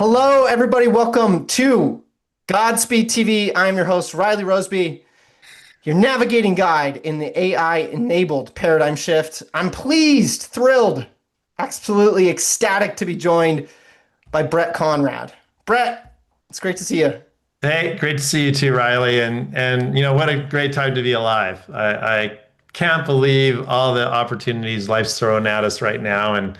Hello, everybody. Welcome to Godspeed TV. I'm your host, Riley Roseby, your navigating guide in the AI-enabled paradigm shift. I'm pleased, thrilled, absolutely ecstatic to be joined by Brett Conrad. Brett, it's great to see you. Hey, great to see you too, Riley. And you know what a great time to be alive. I can't believe all the opportunities life's throwing at us right now. And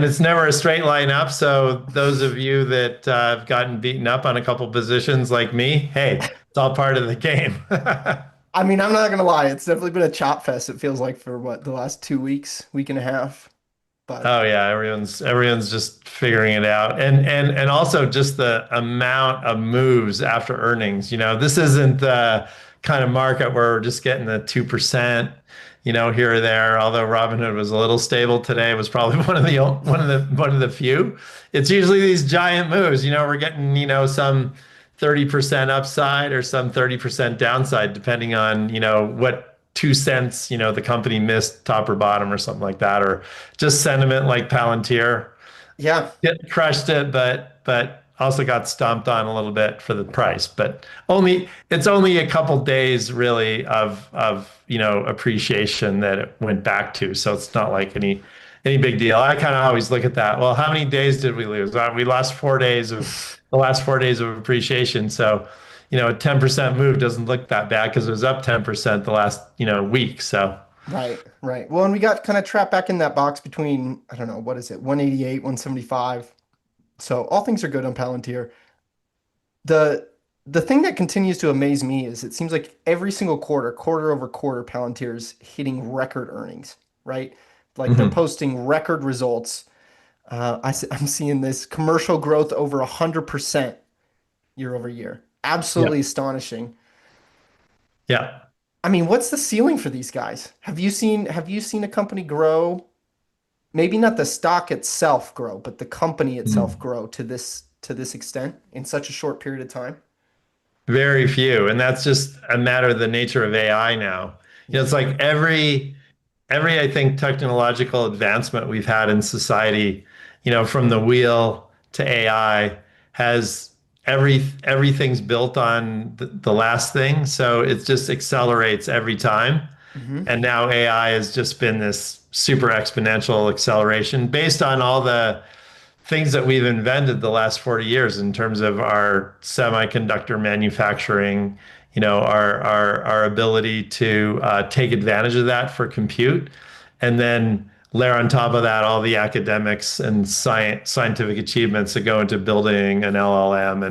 it's never a straight line up. So those of you that have gotten beaten up on a couple positions like me, hey, it's all part of the game. I mean, I'm not gonna lie, it's definitely been a chop fest, it feels like, for what, the last 2 weeks, week and a half. But Oh yeah, everyone's just figuring it out. And also just the amount of moves after earnings. This isn't the kind of market where we're just getting the 2%, here or there. Although Robinhood was a little stable today, it was probably one of the few. It's usually these giant moves. We're getting, some 30% upside or some 30% downside, depending on, what 2 cents, the company missed top or bottom or something like that, or just sentiment like Palantir. yeah, It crushed it, but also got stomped on a little bit for the price. But it's only a couple days really of appreciation that it went back to. So it's not like any big deal. I kind of always look at that. Well, how many days did we lose? We lost 4 days of the last 4 days of appreciation. So a 10% move doesn't look that bad because it was up 10% the last, week. So right, right. Well, and we got kind of trapped back in that box between, I don't know, what is it, 188, 175. So all things are good on Palantir. The thing that continues to amaze me is it seems like every single quarter, quarter over quarter, Palantir's hitting record earnings, right? Like they're mhm. posting record results. I'm seeing this commercial growth over 100% year over year. Yeah. Absolutely astonishing. Yeah. I mean, what's the ceiling for these guys? Have you seen a company grow? Maybe not the stock itself grow, but the company itself Mhm. grow to this extent in such a short period of time? Very few. And that's just a matter of the nature of AI now. Yeah. It's like every I think technological advancement we've had in society, from the wheel to AI, has everything's built on the last thing, so it just accelerates every time. Hmm. And now AI has just been this super exponential acceleration based on all the things that we've invented the last 40 years in terms of our semiconductor manufacturing, our ability to take advantage of that for compute, and then layer on top of that all the academics and scientific achievements that go into building an LLM,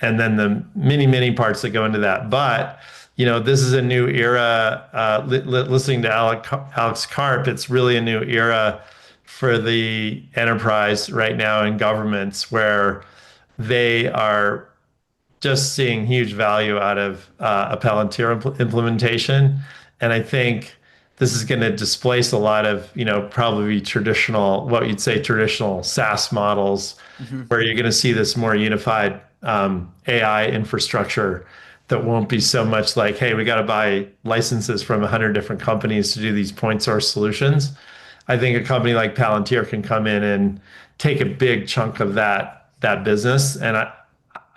and then the many parts that go into that. But this is a new era. Listening to Alex Karp, it's really a new era for the enterprise right now in governments where they are just seeing huge value out of a Palantir implementation. And I think this is going to displace a lot of, probably traditional, what you'd say traditional SaaS models, Hmm. where you're going to see this more unified AI infrastructure that won't be so much like, hey, we got to buy licenses from 100 different companies to do these point source solutions. I think a company like Palantir can come in and take a big chunk of that business, and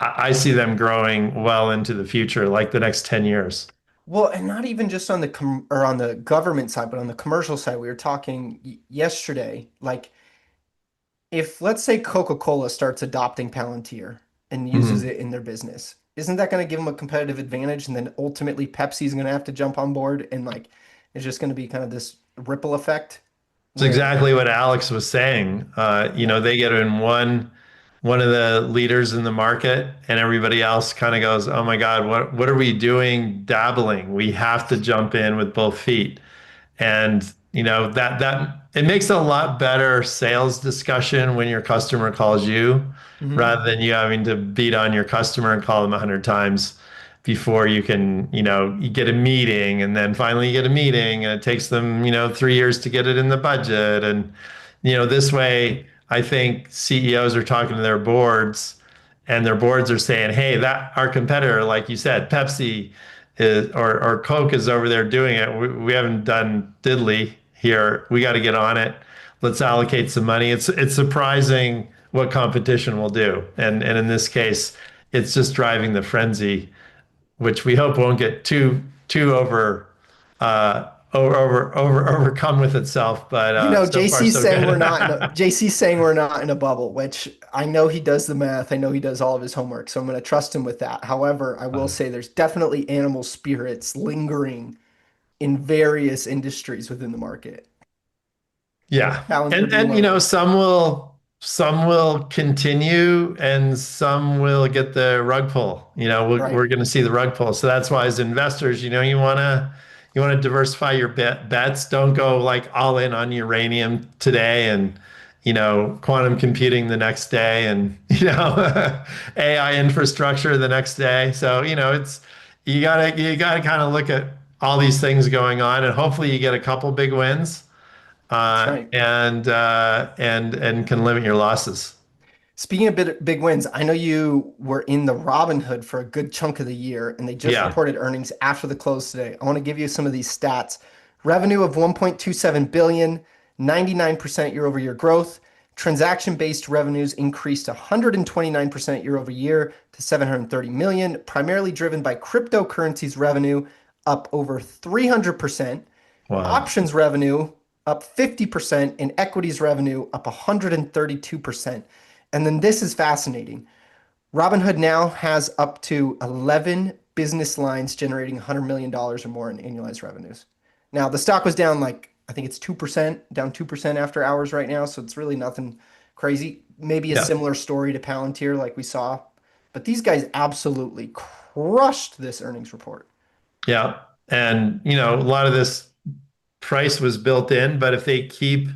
I see them growing well into the future, like the next 10 years. Well, and not even just on the on the government side, but on the commercial side, we were talking yesterday. Like, if let's say Coca-Cola starts adopting Palantir and uses Mhm. it in their business, isn't that going to give them a competitive advantage? And then ultimately, Pepsi's going to have to jump on board, and like, it's just going to be kind of this ripple effect It's where, exactly what Alex was saying. yeah, They get in one. one of the leaders in the market, and everybody else kind of goes, "Oh my God, what are we doing dabbling? We have to jump in with both feet." And that it makes a lot better sales discussion when your customer calls you Hmm. rather than you having to beat on your customer and call them 100 times before you can, you get a meeting, and then finally you get a meeting and it takes them, 3 years to get it in the budget. And, this way, I think CEOs are talking to their boards, and their boards are saying, "Hey, that our competitor, like you said, Pepsi or Coke is over there doing it. We haven't done diddly here. We got to get on it. Let's allocate some money." It's surprising what competition will do. And in this case, it's just driving the frenzy, which we hope won't get too overcome with itself. But so far JC's so saying good. JC's saying we're not in a bubble, which I know he does the math. I know he does all of his homework, so I'm going to trust him with that. However, I will say there's definitely animal spirits lingering in various industries within the market, Yeah. Palantir being And one of them. some will continue and some will get the rug pull. Right. We're going to see the rug pull. So that's why as investors, you want to diversify your bets. Don't go like all in on uranium today and quantum computing the next day and AI infrastructure the next day. So, it's you gotta kind of look at all these things going on, and hopefully you get a couple big wins That's right. and can limit your losses. Speaking of big wins, I know you were in the Robinhood for a good chunk of the year, and they just Yeah. reported earnings after the close today. I want to give you some of these stats. Revenue of 1.27 billion, 99% year over year growth. Transaction-based revenues increased 129% year over year to 730 million, primarily driven by cryptocurrencies revenue up over 300%, Wow. options revenue up 50%, and equities revenue up 132%. And then this is fascinating. Robinhood now has up to 11 business lines generating $100 million or more in annualized revenues. Now, the stock was down like, I think it's 2%, down 2% after hours right now. So it's really nothing crazy. Maybe a Yeah. similar story to Palantir like we saw. But these guys absolutely crushed this earnings report. Yeah. And a lot of this price was built in, but if they keep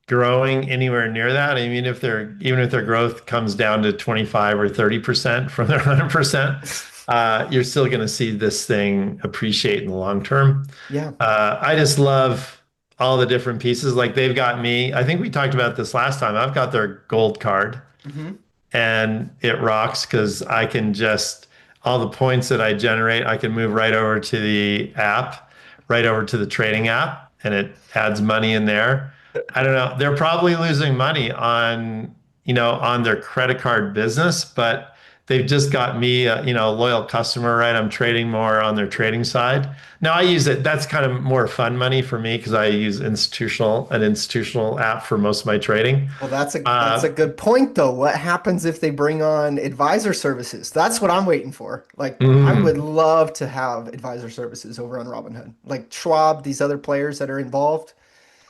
growing anywhere near that, I mean, even if their growth comes down to 25 or 30% from their 100%, you're still going to see this thing appreciate in the long term. Yeah. I just love all the different pieces. Like they've got me. I think we talked about this last time. I've got their gold card, Hmm. and it rocks because I can just all the points that I generate, I can move right over to the app, right over to the trading app, and it adds money in there. I don't know. They're probably losing money on their credit card business, but they've just got me, a loyal customer, right? I'm trading more on their trading side. Now I use it. That's kind of more fun money for me because I use an institutional app for most of my trading. Well, that's a Uh, good point though. What happens if they bring on advisor services? That's what I'm waiting for. Like, I would mm, love to have advisor services over on Robinhood. Like Schwab, these other players that are involved,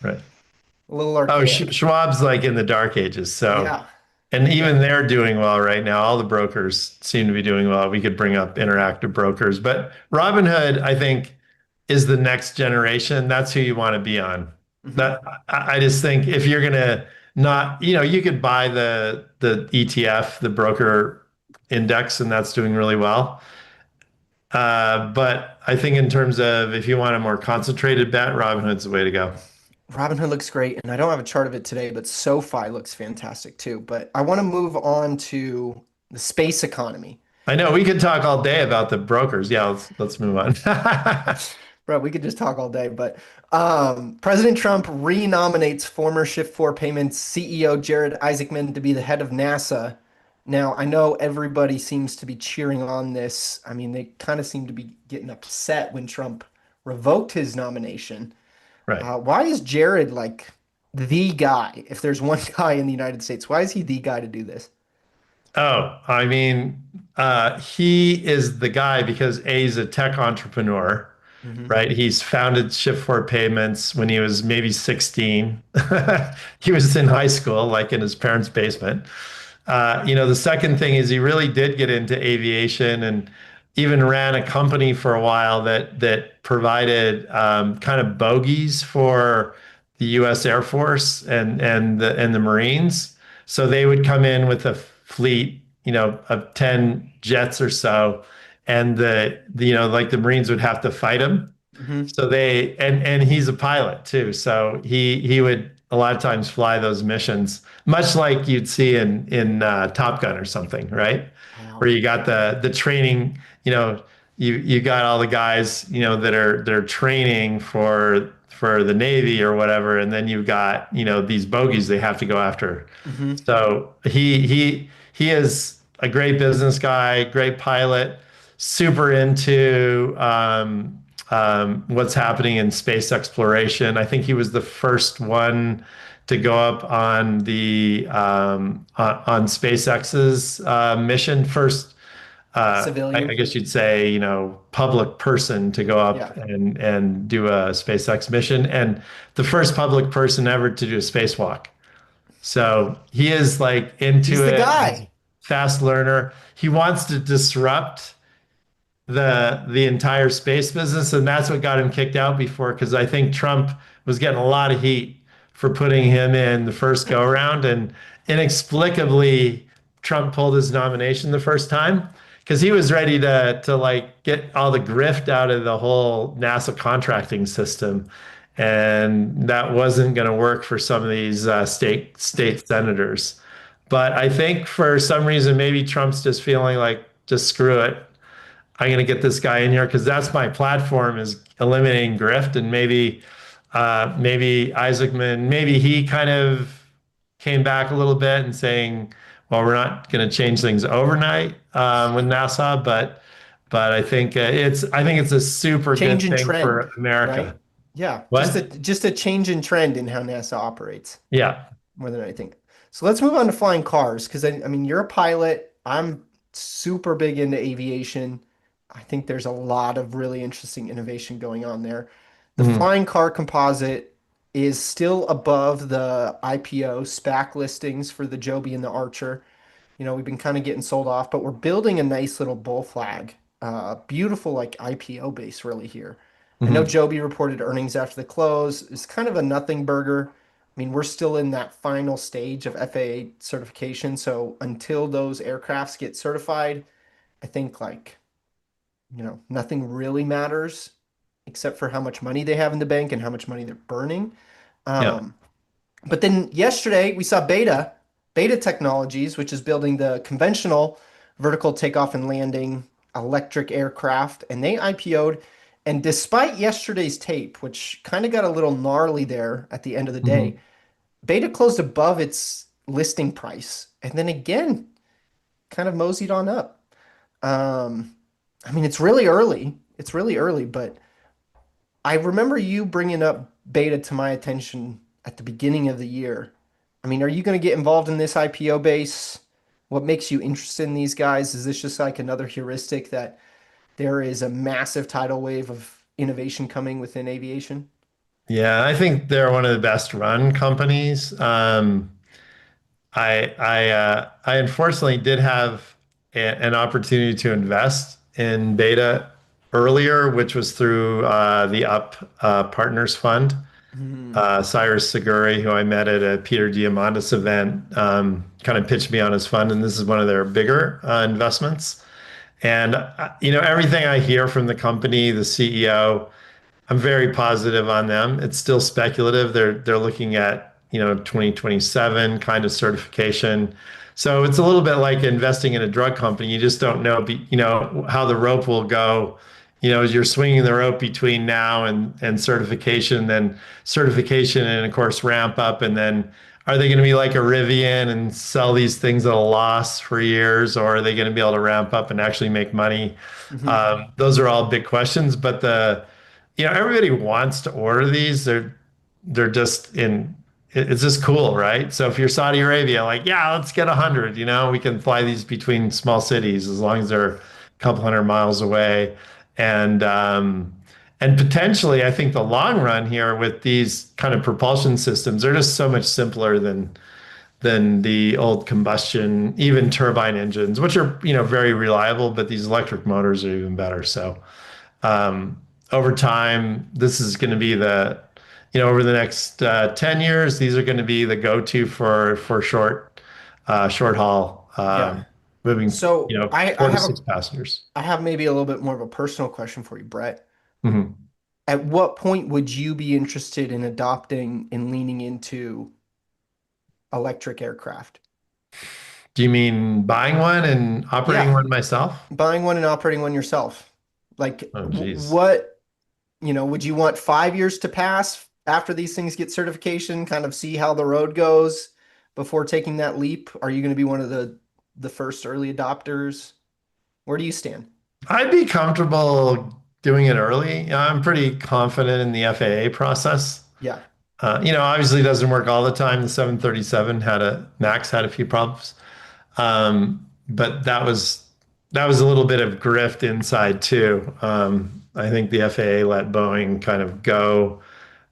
right. a little Oh, archaic. Schwab's like in the dark ages. So, Yeah. and Yeah. even they're doing well right now. All the brokers seem to be doing well. We could bring up interactive brokers, but Robinhood, I think, is the next generation. That's who you want to be on. Hmm. That I just think if you're gonna not, you could buy the ETF, the broker index, and that's doing really well. But I think in terms of if you want a more concentrated bet, Robinhood's the way to go. Robinhood looks great, and I don't have a chart of it today, but SoFi looks fantastic too. But I want to move on to the space economy. I know we could talk all day about the brokers. Yeah, let's move on. Bro, we could just talk all day, but President Trump renominates former Shift 4 Payments CEO Jared Isaacman to be the head of NASA. Now, I know everybody seems to be cheering on this. I mean, they kind of seem to be getting upset when Trump revoked his nomination. Right. Why is Jared like the guy? If there's one guy in the United States, why is he the guy to do this? Oh, I mean, he is the guy because A, he's a tech entrepreneur, Hmm. right? He's founded Shift 4 Payments when he was maybe 16. He was in high school, like in his parents' basement. The second thing is he really did get into aviation and even ran a company for a while that provided kind of bogies for the U.S. Air Force and the Marines. So they would come in with a fleet, of 10 jets or so, and like the Marines would have to fight them. Hmm. So and he's a pilot too. So he would a lot of times fly those missions, much like you'd see in Top Gun or something, right? Where Wow. you got the training, you got all the guys, that are training for the Navy or whatever, and then you've got, these bogeys they have to go after. Hmm. So he is a great business guy, great pilot, super into what's happening in space exploration. I think he was the first one to go up on the on SpaceX's mission. First, I Civilian. guess you'd say, public person to go Yeah. up and do a SpaceX mission, and the first public person ever to do a spacewalk. So he is like He's into the it. He's a guy. fast learner. He wants to disrupt the entire space business, and that's what got him kicked out before. Because I think Trump was getting a lot of heat for putting him in the first go around, and inexplicably, Trump pulled his nomination the first time because he was ready to like get all the grift out of the whole NASA contracting system. And that wasn't going to work for some of these state senators. But I think for some reason, maybe Trump's just feeling like, just screw it. I'm going to get this guy in here because that's my platform, is eliminating grift. And maybe Isaacman, maybe he kind of came back a little bit and saying, well, we're not going to change things overnight with NASA, but I think it's a super Change good in thing trend, for America. right? Yeah. Just a What? just a change in trend in how NASA operates Yeah. more than anything. So let's move on to flying cars because I mean you're a pilot. I'm super big into aviation. I think there's a lot of really interesting innovation going on there. The Mhm. flying car composite is still above the IPO SPAC listings for the Joby and the Archer. We've been kind of getting sold off, but we're building a nice little bull flag. Beautiful, like IPO base, really here. I know Mhm. Joby reported earnings after the close. It's kind of a nothing burger. I mean, we're still in that final stage of FAA certification. So until those aircrafts get certified, I think like, nothing really matters except for how much money they have in the bank and how much money they're burning. Yeah. Um, but then yesterday we saw Beta Technologies, which is building the conventional vertical takeoff and landing electric aircraft, and they IPO'd. And despite yesterday's tape, which kind of got a little gnarly there at the end of the day, Mhm. Beta closed above its listing price, and then again, kind of moseyed on up. Um, I mean, it's really early. It's really early, but I remember you bringing up Beta to my attention at the beginning of the year. I mean, are you going to get involved in this IPO base? What makes you interested in these guys? Is this just like another heuristic that there is a massive tidal wave of innovation coming within aviation? Yeah, I think they're one of the best run companies. I unfortunately did have an opportunity to invest in Beta earlier, which was through the Up Partners Fund. Hmm. Cyrus Seguri, who I met at a Peter Diamandis event, kind of pitched me on his fund, and this is one of their bigger investments. And everything I hear from the company, the CEO, I'm very positive on them. It's still speculative. They're looking at 2027 kind of certification. So it's a little bit like investing in a drug company. You just don't know, how the rope will go. As you're swinging the rope between now and certification, then certification, and of course ramp up, and then are they going to be like a Rivian and sell these things at a loss for years, or are they going to be able to ramp up and actually make money? Hmm. Those are all big questions, but everybody wants to order these. They're just in. It's just cool, right? So if you're Saudi Arabia, like, yeah, let's get 100. We can fly these between small cities as long as they're a couple hundred miles away, and potentially, I think the long run here with these kind of propulsion systems, they're just so much simpler than the old combustion, even turbine engines, which are, very reliable, but these electric motors are even better. So um, over time, this is going to be over the next 10 years, these are going to be the go-to for short haul, Yeah. moving, So I four to have six passengers. I have maybe a little bit more of a personal question for you, Brett. Mhm. At what point would you be interested in adopting and leaning into electric aircraft? Do you mean buying one and operating Yeah, one myself? buying one and operating one yourself. Like, Oh, geez. what, would you want 5 years to pass after these things get certification, kind of see how the road goes before taking that leap? Are you going to be one of the first early adopters? Where do you stand? I'd be comfortable doing it early. I'm pretty confident in the FAA process. Yeah. Obviously it doesn't work all the time. The 737 Max had a few problems. But that was a little bit of grift inside too. I think the FAA let Boeing kind of go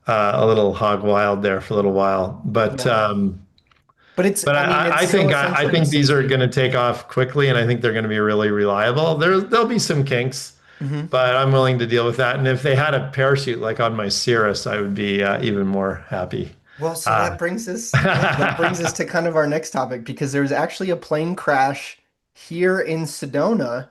a little hog wild there for a little while. But Yeah. But it's, but I mean, it's I still think I essentially the think these are safety. going to take off quickly, and I think they're going to be really reliable. There'll be some kinks, Hmm. but I'm willing to deal with that. And if they had a parachute like on my Cirrus, I would be even more happy. Well, so Uh, that brings us to kind of our next topic because there's actually a plane crash here in Sedona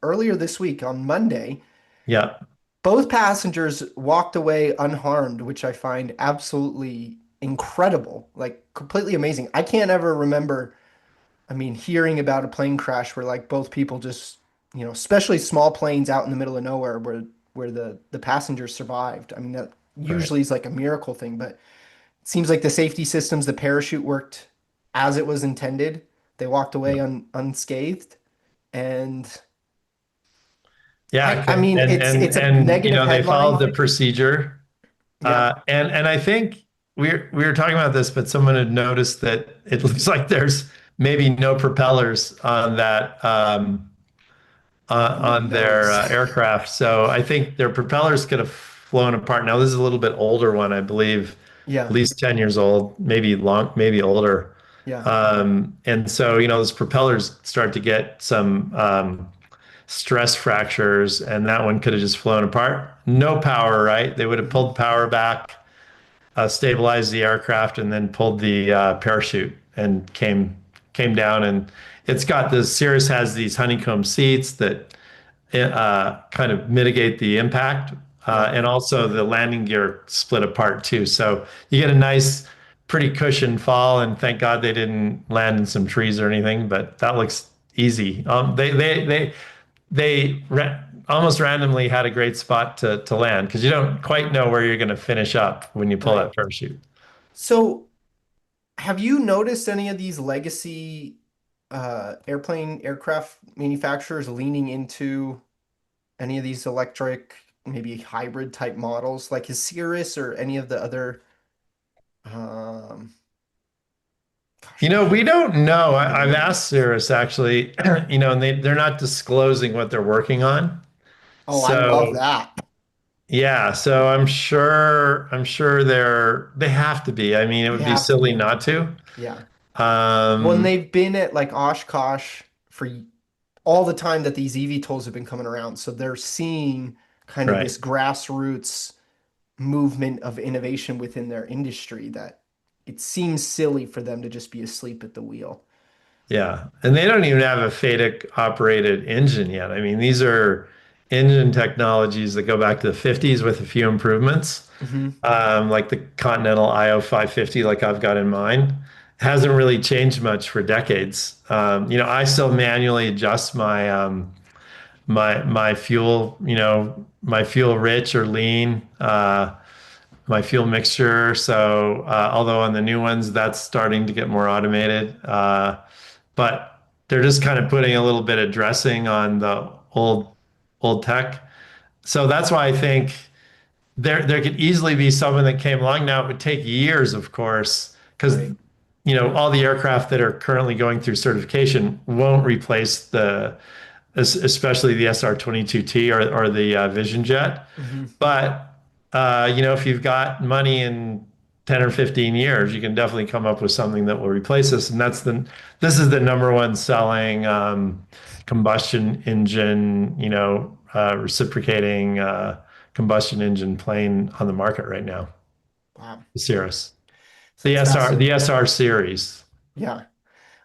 earlier this week on Monday. yeah, Both passengers walked away unharmed, which I find absolutely incredible, like completely amazing. I can't ever remember, I mean, hearing about a plane crash where like both people just, especially small planes out in the middle of nowhere where the passengers survived. I mean, that right. usually is like a miracle thing, but it seems like the safety systems, the parachute worked as it was intended. They walked away unscathed, and Yeah, I mean, it's a negative they followed headline. the procedure. Yeah. And I think we were talking about this, but someone had noticed that it looks like there's maybe no propellers on that Ooh, on their those. aircraft. So I think their propellers could have flown apart. Now this is a little bit older one, I believe, at Yeah. least 10 years old, maybe older. Yeah. And so, those propellers start to get some stress fractures, and that one could have just flown apart. No power, right? They would have Mhm. pulled power back, stabilized the aircraft, and then pulled the parachute and came down. And the Cirrus has these honeycomb seats that kind of mitigate the impact, Yeah. and also the landing gear split apart too. So you get a nice, pretty cushioned fall. And thank God they didn't land in some trees or anything. But that looks easy. They almost randomly had a great spot to land because you don't quite know where you're going to finish up when you pull Right. that parachute. So, have you noticed any of these legacy aircraft manufacturers leaning into any of these electric, maybe hybrid type models, like his Cirrus or any of the other? Um, Gosh, I'm We trying to don't know. think of the I've asked names. Cirrus actually, and they're not disclosing what they're working on. Oh, I love So that. yeah, so I'm sure they have to be. I mean, it They would be have to silly be. not to. Yeah. When Um, they've been at like Oshkosh for all the time that these eVTOLs have been coming around. So they're seeing kind of right. this grassroots movement of innovation within their industry that it seems silly for them to just be asleep at the wheel. Yeah. And they don't even have a FADEC operated engine yet. I mean, these are engine technologies that go back to the 50s with a few improvements, Hmm. like the Continental IO 550, like I've got in mine. Hasn't really changed much for decades. I still manually adjust my fuel, my fuel rich or lean, my fuel mixture. So although on the new ones, that's starting to get more automated. But they're just kind of putting a little bit of dressing on the old tech. So that's why I think there could easily be someone that came along. Now it would take years, of course, because Right. all the aircraft that are currently going through certification won't replace especially the SR-22T or the Vision Jet. Hmm. But if you've got money and 10 or 15 years, you can definitely come up with something that will replace this. And this is the number one selling combustion engine, reciprocating combustion engine plane on the market right now. Wow. The Cirrus, So the it's the fascinating. SR series. Yeah.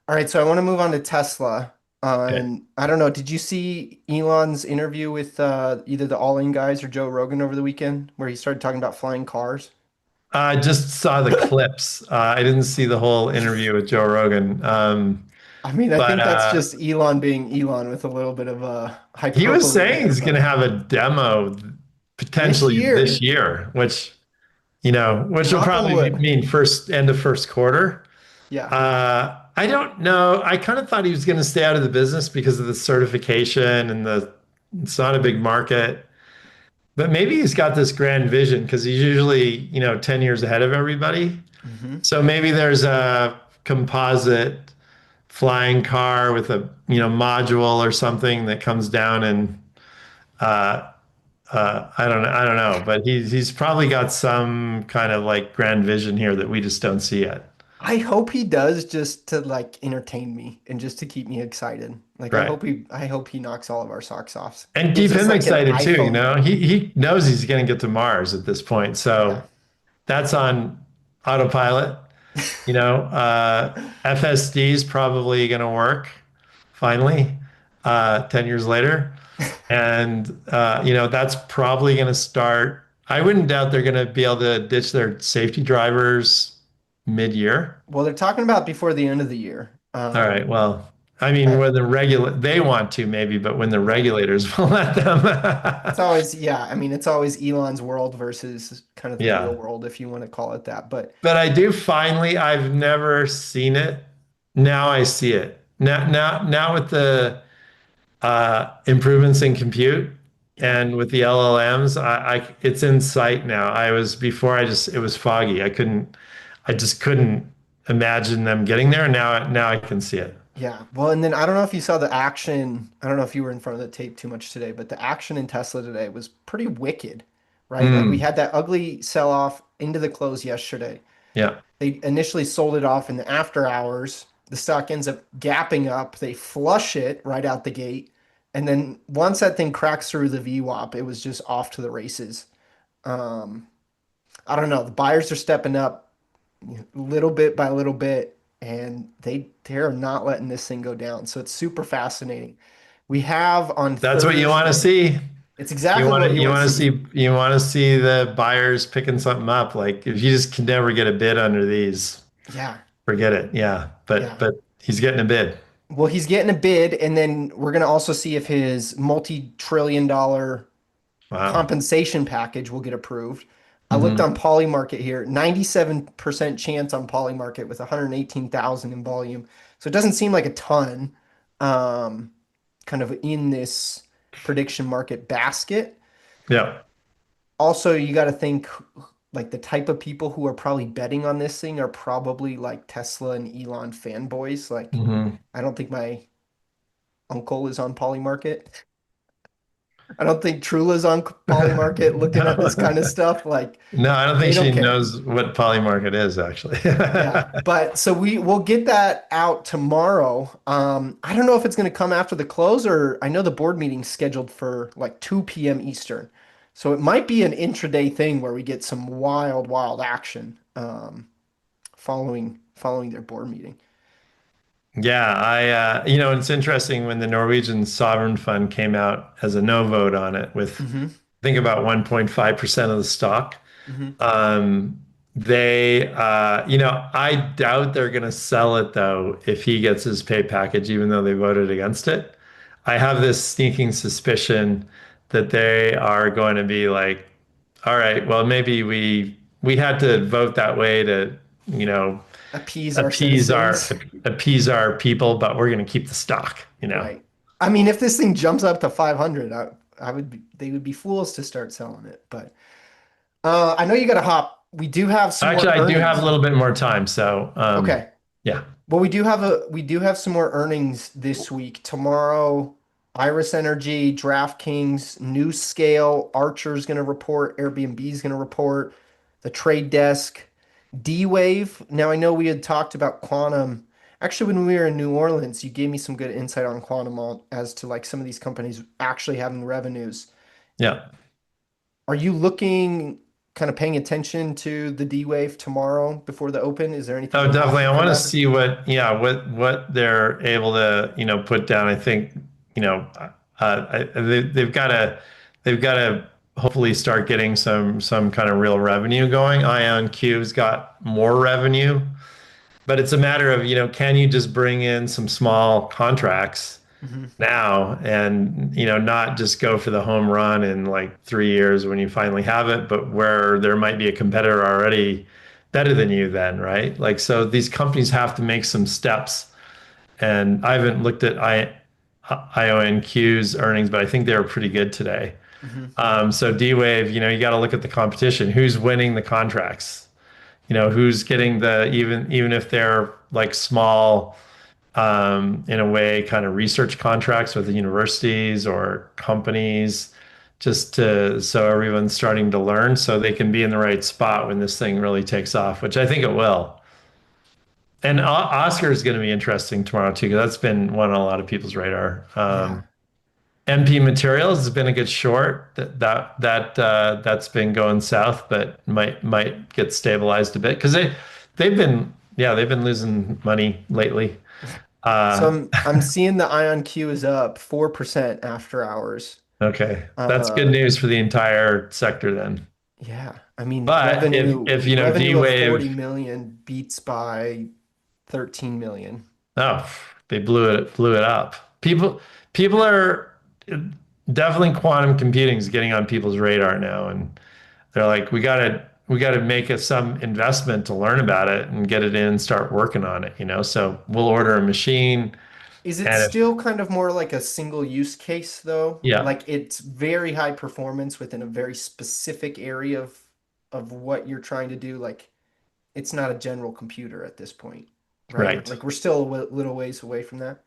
All right. So I want to move on to Tesla. Okay. And I don't know, did you see Elon's interview with either the All In guys or Joe Rogan over the weekend where he started talking about flying cars? I just saw the clips. I didn't see the whole interview with Joe Rogan. I mean, I But think that's just Elon being Elon with a little bit of he was hyperbole saying there, he's going to but have a demo this potentially this year, year, which will knock on probably wood. mean end of first quarter. Yeah. I don't know. I kind of thought he was going to stay out of the business because of the certification and it's not a big market. But maybe he's got this grand vision because he's usually, 10 years ahead of everybody. Hmm. So maybe there's a composite flying car with a, module or something that comes down and uh, I don't know, but he's probably got some kind of like grand vision here that we just don't see yet. I hope he does just to like entertain me and just to keep me excited. Like Right. I hope he knocks all of our socks off. And Gives keep us him like an excited too, iPhone He moment. he knows he's going to get to Mars at this point. Yeah. So that's on autopilot. FSD is probably going to work finally, 10 years later. And, that's probably going to start. I wouldn't doubt they're going to be able to ditch their safety drivers mid-year. Well, they're talking about before the end of the year. All right. Well, I mean, I, when they want to maybe, but when the yeah. regulators will let them. It's always, yeah, I mean, it's always Elon's world versus kind of the real Yeah. world, if you want to call it that. But But I've never seen it. Now I see it. Now with the improvements in compute yeah, and with the LLMs, it's in sight now. Before it was foggy. I just couldn't imagine them getting there. Now I can see it. yeah. Well, and then I don't know if you saw the action. I don't know if you were in front of the tape too much today, but the action in Tesla today was pretty wicked, right? Like we Mm, had that ugly sell off into the close yesterday. yeah. They initially sold it off in the after hours. The stock ends up gapping up. They flush it right out the gate. And then once that thing cracks through the VWAP, it was just off to the races. Um, I don't know. The buyers are stepping up little bit by little bit, and they're not letting this thing go down. So it's super fascinating. We have on That's what you want to Thursday. see. It's exactly what you want to see. You want to see the buyers picking something up. Like if you just can never get a bid under these, Yeah, forget it. Yeah. yeah. But he's getting a bid. Well, he's getting a bid, and then we're going to also see if his multi-trillion dollar Wow. compensation package will get approved. I looked Hmm. on Polymarket here, 97% chance on Polymarket with 118,000 in volume. So it doesn't seem like a ton, um, kind of in this prediction market basket. Yeah. Also, you got to think like the type of people who are probably betting on this thing are probably like Tesla and Elon fanboys. Like, Hmm. I don't think my uncle is on Polymarket. I don't think Trula's on Polymarket looking at this kind of stuff. Like, No, I don't they think don't she care. knows what polymarket is actually. Yeah, but so we'll get that out tomorrow. I don't know if it's going to come after the close or I know the board meeting's scheduled for like 2 p.m. Eastern. So it might be an intraday thing where we get some wild, wild action following their board meeting. Yeah, it's interesting when the Norwegian sovereign fund came out as a no vote on it with Hmm. I think about 1.5% of the stock. Hmm. Um, I doubt they're going to sell it though if he gets his pay package, even though they voted against it. I have this sneaking suspicion that they are going to be like, all right, well, maybe we had to vote that way to, you know, Appease our appease our citizens. appease our people, but we're going to keep the stock. Right. I mean, if this thing jumps up to 500, I would be, they would be fools to start selling it. But I know you got to hop. We do have some more Actually, I do have a earnings. little bit more time, so Okay. yeah. Well, we do have some more earnings this week. Tomorrow, Iris Energy, DraftKings, New Scale, Archer's going to report, Airbnb is going to report, the Trade Desk. D Wave. Now I know we had talked about quantum. Actually, when we were in New Orleans, you gave me some good insight on quantum as to like some of these companies actually having revenues. Yeah. Are you looking, kind of paying attention to the D Wave tomorrow before the open? Is there anything Oh, that definitely. I come want to out of? see what, yeah, what they're able to, put down. I think, they've got to, hopefully start getting some kind of real revenue going. Ion Q's got more revenue, but it's a matter of, can you just bring in some small contracts Mhm. now and, not just go for the home run in like 3 years when you finally have it, but where there might be a competitor already better than you then, right? Like, so these companies have to make some steps. And I haven't looked at IONQ's earnings, but I think they were pretty good today. Mhm. So D-Wave, you got to look at the competition. Who's winning the contracts? Who's getting the, even if they're like small, in a way, kind of research contracts with the universities or companies, just to so everyone's starting to learn so they can be in the right spot when this thing really takes off, which I think it will. And Oscar is going to be interesting tomorrow too, because that's been one on a lot of people's radar. Yeah. MP Materials has been a good short that's been going south, but might get stabilized a bit because they've been losing money lately. So Uh, I'm seeing the Ion Q is up 4% after hours. Okay, that's good Uh, news for the entire sector then. yeah. I mean, But if revenue if revenue of 40 D-Wave, million beats by 13 million. oh, they blew it up. People are definitely quantum computing is getting on people's radar now, and they're like, we gotta make some investment to learn about it and get it in and start working on it. So we'll order a machine, Is it and if still kind of more like a single use case though? yeah, Like it's very high performance within a very specific area of what you're trying to do. Like it's not a general computer at this point, right? right. Like we're still a little ways away from that.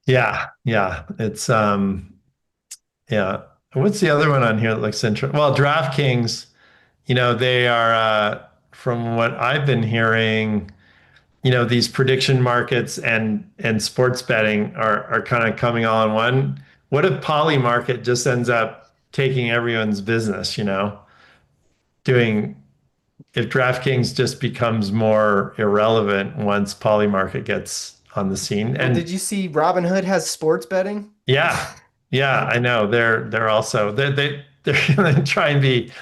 Yeah, yeah. It's yeah. What's the other one on here that looks interesting? Well, DraftKings. They are, from what I've been hearing, these prediction markets and sports betting are kind of coming all in one. What if Poly Market just ends up taking everyone's business, doing if DraftKings just becomes more irrelevant once Poly Market gets on the scene? Well, And did you see Robinhood has sports betting? yeah, yeah, I know they're also they're gonna try and be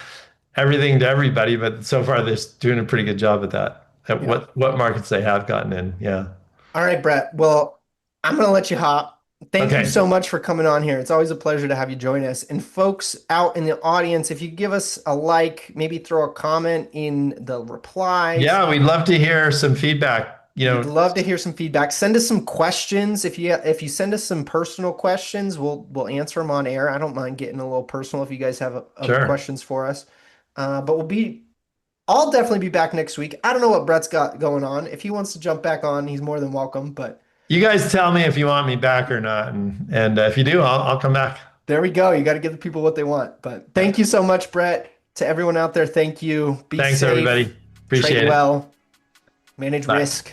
everything to everybody, but so far they're doing a pretty good job at that. At Yeah. what markets they have gotten in. Yeah. All right, Brett. Well, I'm gonna let you hop. Thank you Okay. so much for coming on here. It's always a pleasure to have you join us. And folks out in the audience, if you give us a like, maybe throw a comment in the replies. Yeah, we'd love to hear some feedback. We'd love to hear some feedback. Send us some questions. If you send us some personal questions, we'll answer them on air. I don't mind getting a little personal if you guys have other Sure. questions for us. But I'll definitely be back next week. I don't know what Brett's got going on. If he wants to jump back on, he's more than welcome. But You guys tell me if you want me back or not, and if you do, I'll come back. there we go. You got to give the people what they want. But thank you so much, Brett. To everyone out there, thank you. Be Thanks, safe, everybody. trade Appreciate it. well, manage Bye. risk.